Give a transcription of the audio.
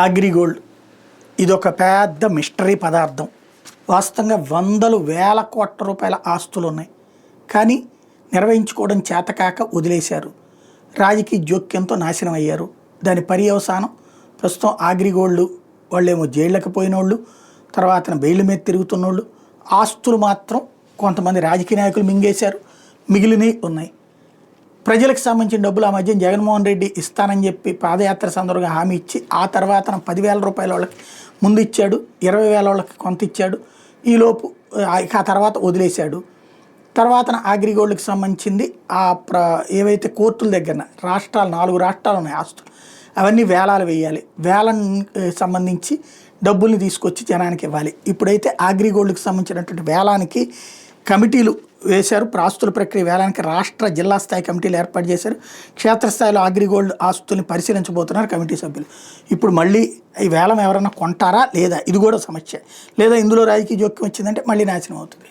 అగ్రిగోల్డ్ ఇదొక పెద్ద మిస్టరీ పదార్థం. వాస్తవంగా వందలు వేల కోట్ల రూపాయల ఆస్తులు ఉన్నాయి, కానీ నిర్వహించుకోవడం చేతకాక వదిలేశారు. రాజకీయ జోక్యంతో నాశనం అయ్యారు. దాని పర్యవసానం ప్రస్తుతం అగ్రిగోల్డ్ వాళ్ళేమో జైళ్ళకి పోయినోళ్ళు, తర్వాత బెయిల్ మీద తిరుగుతున్నోళ్ళు. ఆస్తులు మాత్రం కొంతమంది రాజకీయ నాయకులు మింగేశారు, మిగిలినవి ఉన్నాయి. ప్రజలకు సంబంధించిన డబ్బులు ఆ మధ్య జగన్మోహన్ రెడ్డి ఇస్తానని చెప్పి పాదయాత్ర సందర్భంగా హామీ ఇచ్చి ఆ తర్వాత 10,000 రూపాయల వాళ్ళకి ముందు ఇచ్చాడు, 20,000 వాళ్ళకి కొంత ఇచ్చాడు. ఈలోపు ఆ తర్వాత వదిలేశాడు. తర్వాత అగ్రిగోల్డ్కి సంబంధించింది ఏవైతే కోర్టుల దగ్గర రాష్ట్రాలు 4 రాష్ట్రాలు ఉన్నాయి ఆస్తులు, అవన్నీ వేలాలు వేయాలి. వేలం సంబంధించి డబ్బుల్ని తీసుకొచ్చి జనానికి ఇవ్వాలి. ఇప్పుడైతే అగ్రిగోల్డ్కి సంబంధించినటువంటి వేలానికి కమిటీలు వేశారు. ఆస్తుల ప్రక్రియ వేలానికి రాష్ట్ర జిల్లా స్థాయి కమిటీలు ఏర్పాటు చేశారు. క్షేత్రస్థాయిలో అగ్రిగోల్డ్ ఆస్తుల్ని పరిశీలించబోతున్నారు కమిటీ సభ్యులు. ఇప్పుడు మళ్ళీ ఈ వేలం ఎవరైనా కొంటారా లేదా, ఇది కూడా సమస్య. లేదా ఇందులో రాజకీయ జోక్యం వచ్చిందంటే మళ్ళీ నాశనం అవుతుంది.